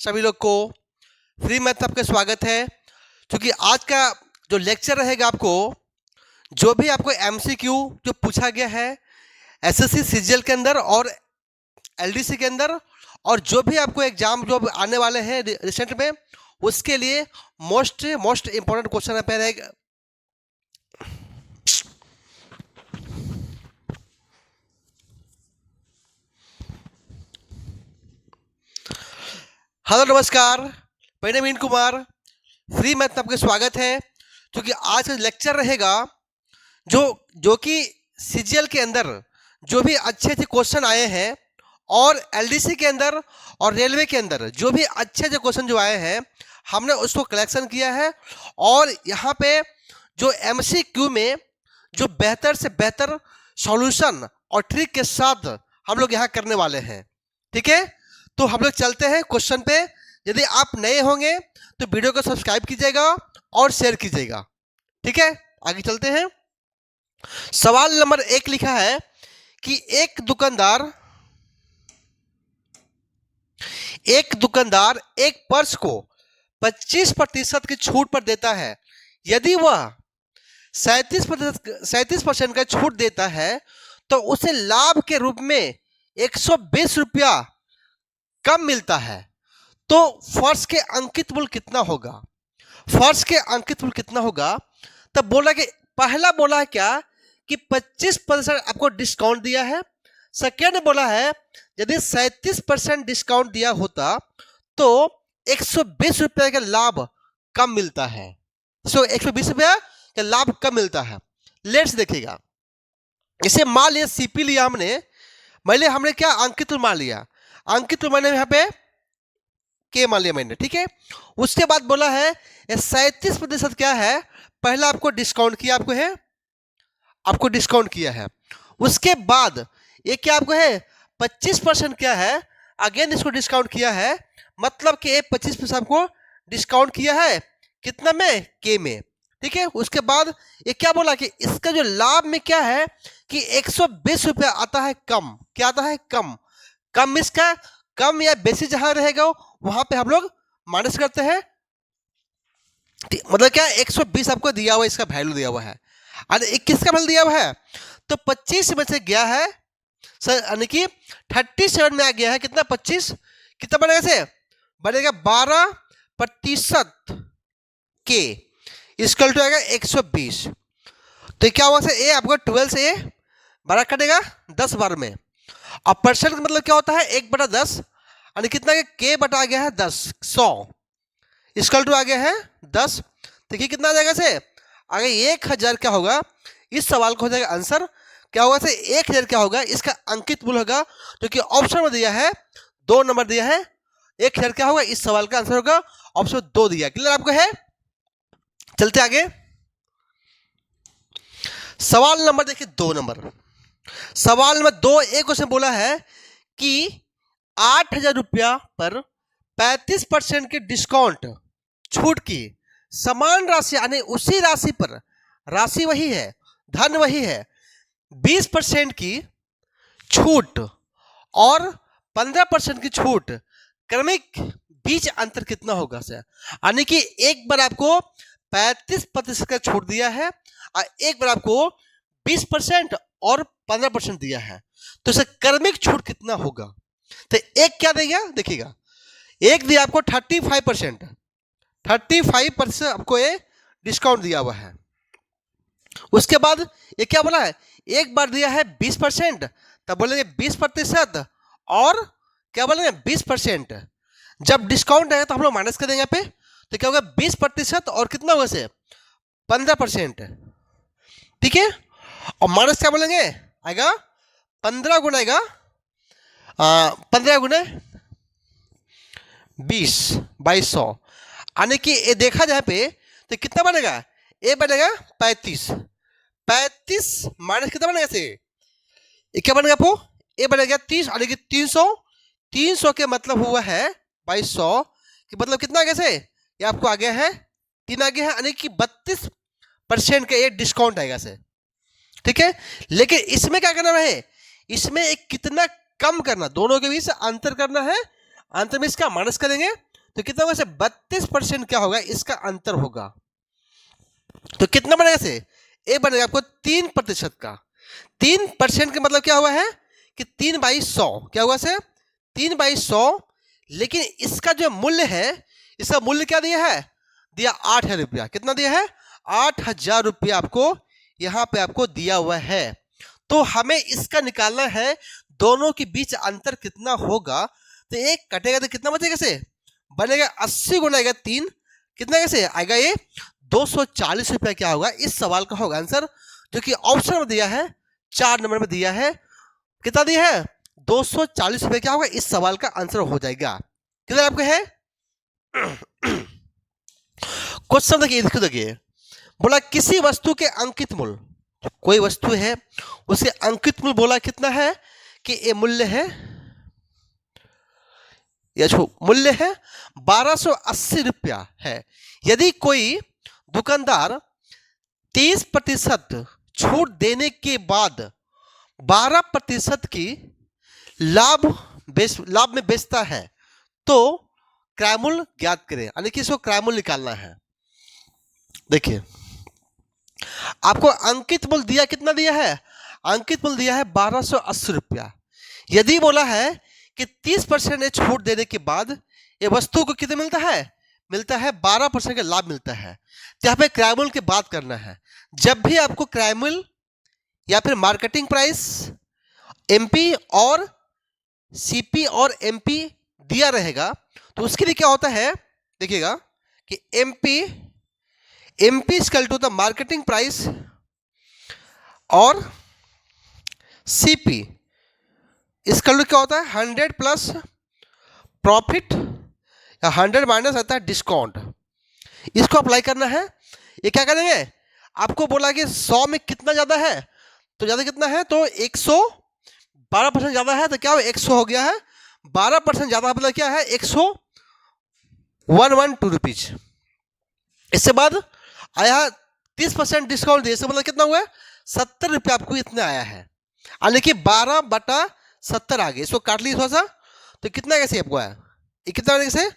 सभी लोग को फ्री मैथ में आपका स्वागत है। क्योंकि आज का जो लेक्चर रहेगा आपको जो भी आपको एमसीक्यू जो पूछा गया है एसएससी सीजीएल के अंदर और एलडीसी के अंदर और जो भी आपको एग्जाम जो आने वाले हैं रिसेंट में उसके लिए मोस्ट इंपॉर्टेंट क्वेश्चन पे रहेगा। हेलो नमस्कार, मेरा नवीन कुमार, फ्री मैथ में आपका स्वागत है। क्योंकि आज का लेक्चर रहेगा जो कि सीजीएल के अंदर जो भी अच्छे क्वेश्चन आए हैं और एलडीसी के अंदर और रेलवे के अंदर जो भी अच्छे क्वेश्चन जो आए हैं हमने उसको कलेक्शन किया है और यहाँ पे जो एमसीक्यू में जो बेहतर से बेहतर सॉल्यूशन और ट्रिक के साथ हम लोग यहाँ करने वाले हैं। ठीक है, तो हम लोग चलते हैं क्वेश्चन पे। यदि आप नए होंगे तो वीडियो को सब्सक्राइब कीजिएगा और शेयर कीजिएगा। ठीक है, आगे चलते हैं। सवाल नंबर 1 लिखा है कि एक दुकानदार एक पर्स को 25% की छूट पर देता है। यदि वह 37% का छूट देता है तो उसे लाभ के रूप में 120 रुपया कम मिलता है। तो फर्श के अंकित मूल्य कितना होगा? फर्श के अंकित मूल्य कितना होगा? तब बोला कि पहला बोला है क्या कि 25% आपको डिस्काउंट दिया है। सेकेंड बोला है यदि 37% डिस्काउंट दिया होता तो 120 रुपये का लाभ कम मिलता है। 120 रुपया का लाभ कम मिलता है। लेट्स देखिएगा, इसे मान लिया सीपी लिया हमने क्या अंकित मूल्य मान लिया। अंकित मैंने यहाँ पे के मान लिया मैंने। ठीक है, उसके बाद बोला है 37% क्या है, पहला आपको डिस्काउंट किया आपको डिस्काउंट किया है। उसके बाद ये क्या आपको है 25% क्या है, अगेन इसको डिस्काउंट किया है। मतलब कि 25% आपको डिस्काउंट किया है कितना में, के में। ठीक है, उसके बाद ये क्या बोला कि इसका जो लाभ में क्या है कि 120 रुपया आता है कम। क्या आता है? कम इसका कम या बेसी जहां रहेगा वहां पे हम लोग माइनस करते हैं। मतलब क्या 120 आपको दिया हुआ, इसका वैल्यू दिया हुआ है। अरे किसका वैल्यू दिया हुआ है? तो 25 में से गया है सर, यानी कि 37 में आ गया है कितना 25, कितना बनेगा से बनेगा 12% के इसकल टू आएगा 120। तो क्या हुआ से ए आपको 12 से ए 12 कटेगा 10 बार में। अब परसेंट का मतलब क्या होता है 1/10, यानी कितना के बटा आ गया है 10, 100 इसकल टू आ गया है 10। देखिए कितना आ जाएगा से आगे 1000 क्या होगा, इस सवाल को हो जाएगा आंसर क्या होगा से 1000 क्या होगा, इसका अंकित मूल्य होगा जो कि ऑप्शन में दिया है 2 नंबर दिया है। 1000 क्या होगा, इस सवाल का आंसर होगा ऑप्शन 2 दिया। क्लियर आपको है? चलते आगे। सवाल नंबर देखिए 2 नंबर। सवाल नंबर 2 एक क्वेश्चन बोला है कि 8000 रुपया पर 35% के डिस्काउंट छूट की समान राशि, यानी उसी राशि पर, राशि वही है, धन वही है, 20% की छूट और 15% की छूट, क्रमिक बीच अंतर कितना होगा सर? यानी कि एक बार आपको 35% का छूट दिया है और एक बार आपको 20% और 15% दिया है, तो इसे क्रमिक छूट कितना होगा? तो एक क्या देगा देखिएगा, एक दिया आपको 35% आपको ये डिस्काउंट दिया हुआ है। उसके बाद ये क्या बोला है, एक बार दिया है 20%, तब बोलेंगे 20% और क्या बोलेंगे 20%। जब डिस्काउंट आएगा तो हम लोग माइनस कर देंगे यहाँ पे, तो क्या होगा 20% और कितना होगा से 15%। ठीक है, और माइनस क्या बोलेंगे आएगा 15 गुना आएगा 15 गुना 20 2200, यानी कि ये देखा जाए पे तो कितना बनेगा, ए बनेगा 35 माइनस कितना बनेगा से ये क्या बनेगा आपको, ए बनेगा 30, यानी कि 300 के मतलब हुआ है 2200 कि मतलब कितना आ गया से ये आपको आ गया है 3 आ गया है, यानी कि 32% का ये डिस्काउंट आएगा से। ठीक है, लेकिन इसमें क्या करना है, इसमें एक कितना कम करना, दोनों के बीच अंतर करना है। अंतर में इसका माइनस करेंगे तो कितना होगा, 32% क्या होगा, इसका अंतर होगा। तो कितना बनेगा से, एक बनेगा आपको 3% का। 3% का मतलब क्या हुआ है कि 3/100 क्या हुआ से, 3/100। लेकिन इसका जो मूल्य है, इसका मूल्य क्या दिया है, दिया 8,000 रुपया। कितना दिया है, 8,000 रुपया आपको यहां पे आपको दिया हुआ है। तो हमें इसका निकालना है दोनों के बीच अंतर कितना होगा। तो एक कटेगा तो कितना बचेगा से, बनेगा 80 गुना 3, कितना कैसे आएगा ये, 240 रुपया क्या होगा, इस सवाल का होगा आंसर, जो कि ऑप्शन में दिया है, 4 नंबर में दिया है। कितना दिया है, 240 रुपया क्या होगा, इस सवाल का आंसर हो जाएगा। कितना आपको है क्वेश्चन देखिए, देखिए बोला किसी वस्तु के अंकित मूल्य, कोई वस्तु है उसके अंकित मूल्य बोला कितना है कि ये मूल्य है, या मूल्य है 1280 रुपया है। यदि कोई दुकानदार 30% छूट देने के बाद 12% की लाभ में बेचता है तो क्रय मूल्य ज्ञात करें, यानी कि इसको क्रय मूल्य निकालना है। देखिए आपको अंकित मूल्य दिया, कितना दिया है, अंकित मूल्य दिया है 1280 रुपया। यदि बोला है कि 30% छूट देने के बाद ये वस्तु को कितना मिलता है, मिलता है 12% का लाभ मिलता है। तो यहाँ पे क्रय मूल्य की बात करना है। जब भी आपको क्रय मूल्य या फिर मार्केटिंग प्राइस एमपी और सीपी और एमपी दिया रहेगा तो उसके लिए क्या होता है, देखिएगा कि MP equal to the marketing price और सीपी इक्वल टू क्या होता है, 100 प्लस प्रॉफिट या 100 माइनस आता है डिस्काउंट। इसको अप्लाई करना है। ये क्या करेंगे, आपको बोला कि 100 में कितना ज़्यादा है, तो ज़्यादा कितना है, तो 112% ज़्यादा है, तो क्या हो 100 हो गया है। 12% ज़्यादा मतलब क्या है, 112 रुपीज। इसके बाद आया 30% डिस्काउंट दिए, इसका मतलब कितना हुआ है, 70 रुपया आपको इतना आया है, यानी कि 12/70 आ गए। इसको काट लीजिए थोड़ा सा, तो कितना कैसे आपको आया, कितना कैसे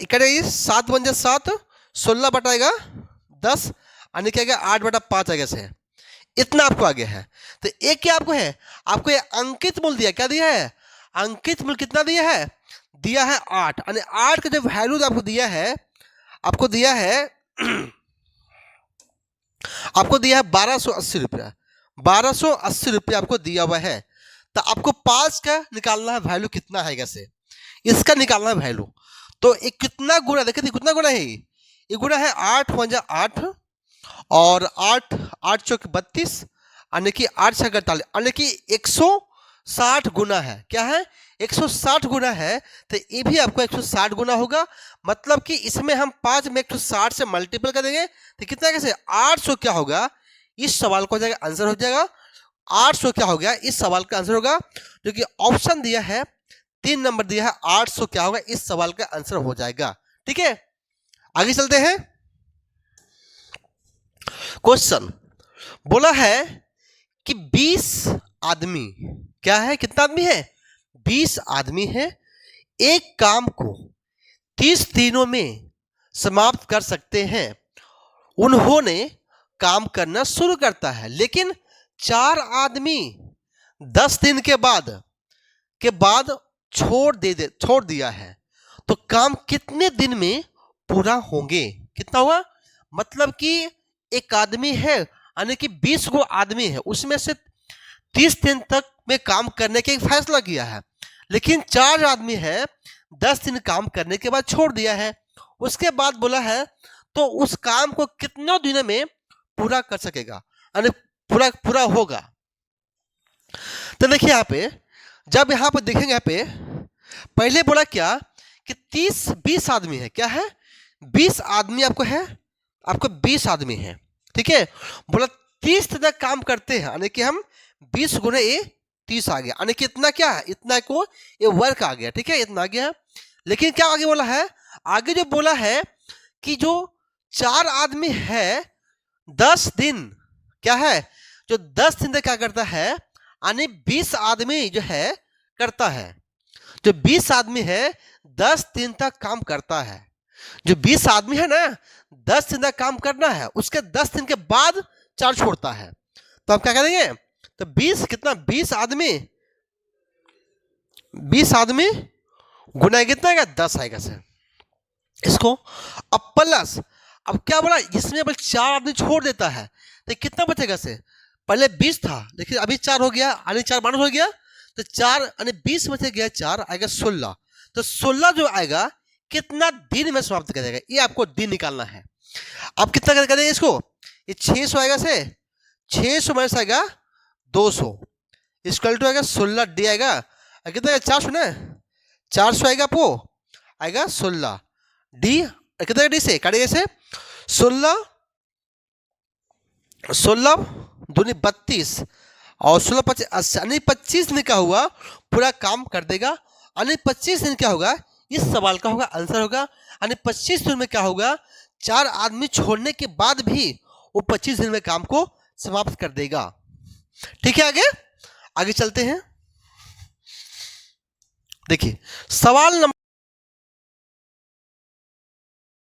इकट्ठे 7 बन जाए 7, 16 बटाएगा 10, यानी क्या 8/5 आ गया, इतना आपको आगे है। तो एक क्या आपको है, आपको ये अंकित मूल्य दिया, क्या दिया है, अंकित मूल्य कितना दिया है, दिया है 8, यानी 8 का जो वैल्यू आपको दिया है, आपको दिया है आपको दिया है 1280 रुपया। 1280 रुपया आपको दिया हुआ है। तो आपको 5 का निकालना है वैल्यू, कितना है कैसे, इसका निकालना है वैल्यू। तो एक कितना गुना, देखिए कितना गुना है, ये गुना है 8 × 8 और 8 8 चौक 32, यानी कि 8 6 48, यानी कि 160 गुना है। क्या है, 160 गुना है। तो ये भी आपको 160 गुना होगा, मतलब कि इसमें हम 5 में 160 से मल्टीपल कर देंगे तो कितना कैसे 800 क्या होगा, इस सवाल को हो जाएगा, आंसर हो जाएगा 800 क्या हो गया, इस सवाल का आंसर होगा, जो कि ऑप्शन दिया है 3 नंबर दिया है 800 क्या होगा, इस सवाल का आंसर हो जाएगा। ठीक है, आगे चलते हैं। क्वेश्चन बोला है कि 20 आदमी, क्या है, कितना आदमी है, 20 आदमी है, एक काम को 30 दिनों में समाप्त कर सकते हैं। उन्होंने काम करना शुरू करता है, लेकिन 4 आदमी 10 दिन के बाद छोड़ दिया है, तो काम कितने दिन में पूरा होंगे। कितना हुआ, मतलब कि एक आदमी है, यानी कि 20 गो आदमी है, उसमें से 30 दिन तक में काम करने का एक फैसला किया है, लेकिन 4 आदमी है 10 दिन काम करने के बाद छोड़ दिया है। उसके बाद बोला है तो उस काम को कितने दिनों में पूरा कर सकेगा, यानी पूरा होगा। तो देखिए यहाँ पे, जब यहाँ पे देखेंगे, यहाँ पे पहले बोला क्या कि 20 आदमी है, क्या है, 20 आदमी आपको है, आपको 20 आदमी है। ठीक है, बोला 30 तक काम करते हैं, यानी कि हम 20 गुना ये 30 आ गया, यानी कि इतना क्या है, इतना को ये वर्क आ गया। ठीक है, इतना आ गया। लेकिन क्या आगे बोला है, आगे जो बोला है कि जो 4 आदमी है 10 दिन, क्या है, जो 10 दिन तक क्या करता है, यानी 20 आदमी जो है करता है, जो 20 आदमी है 10 दिन तक काम करता है। जो 20 आदमी है ना, 10 दिन तक काम करना है, उसके 10 दिन के बाद 4 छोड़ता है। तो हम क्या करेंगे, तो 20 कितना, 20 आदमी गुना कितना आएगा, 10 आएगा सर इसको। अब प्लस, अब क्या बोला, इसमें बस 4 आदमी छोड़ देता है तो कितना बचेगा से, पहले 20 था देखिए अभी 4 हो गया, यानी 4 माइनस हो गया, तो 4 यानी 20 में से गया 4 आएगा 16। तो 16 जो आएगा कितना दिन में समाप्त करेगा, ये आपको दिन निकालना है। अब कितना करेंगे इसको, ये 600 आएगा से, 600 माइनस आएगा 200 इक्वल टू आएगा 16 डी आएगा, कितना 400 ना, 400 आएगा आपको, आएगा 16 डी, कितना डी से काटेगा से 16 दूनी 32 और 16 25 यानी 25 दिन का हुआ पूरा काम कर देगा। यानी 25 दिन क्या होगा, इस सवाल का होगा आंसर होगा, यानी 25 दिन में क्या होगा, 4 आदमी छोड़ने के बाद भी वो 25 दिन में काम को समाप्त कर देगा। ठीक है, आगे चलते हैं। देखिए सवाल नंबर